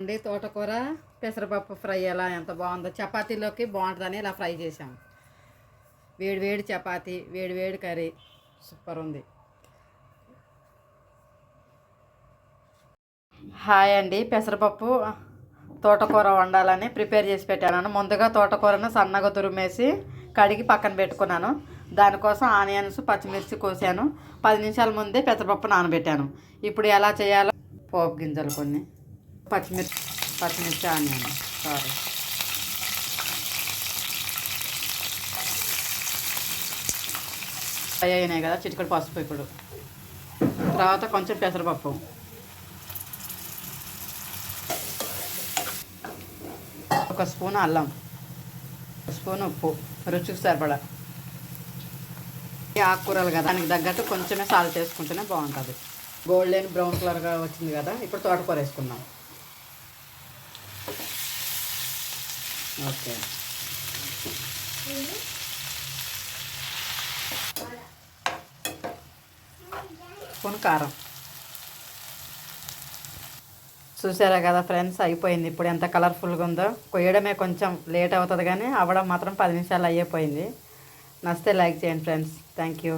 అండి తోటకూర పెసరపప్పు ఫ్రై ఎలా ఎంత బాగుందో చపాతీలోకి బాగుంటుందని ఇలా ఫ్రై చేసాం. వేడి వేడి చపాతీ, వేడి వేడి కర్రీ, సూపర్ ఉంది. హాయ్ అండి, పెసరపప్పు తోటకూర వండాలని ప్రిపేర్ చేసి పెట్టాను. ముందుగా తోటకూరను సన్నగా తురిమేసి కడిగి పక్కన పెట్టుకున్నాను. దానికోసం ఆనియన్స్, పచ్చిమిర్చి కోసాను. 10 నిమిషాల ముందే పెసరపప్పు నానబెట్టాను. ఇప్పుడు ఎలా చేయాలో పోపు గింజలు కొన్ని, పచ్చిమిర్చి ఆనియన్ సారీ ఫ్రై అయినాయి కదా, చిటికడు పసుపు. ఇప్పుడు తర్వాత కొంచెం పెసరపప్పు, ఒక స్పూన్ అల్లం, స్పూన్ ఉప్పు, రుచికి సరిపడా. ఈ ఆకుకూరలు కదా, దానికి తగ్గట్టు కొంచెమే సాల్ట్ వేసుకుంటేనే బాగుంటుంది. గోల్డెన్ బ్రౌన్ కలర్గా వచ్చింది కదా, ఇప్పుడు తోటకూర వేసుకుందాం. ఓకే, స్పూన్ కారం. చూసారా కదా ఫ్రెండ్స్, అయిపోయింది. ఇప్పుడు ఎంత కలర్ఫుల్గా ఉందో. కొయ్యడమే కొంచెం లేట్ అవుతుంది కానీ అవ్వడం మాత్రం 10 నిమిషాలు అయిపోయింది. నచ్చితే లైక్ చేయండి ఫ్రెండ్స్. Thank you.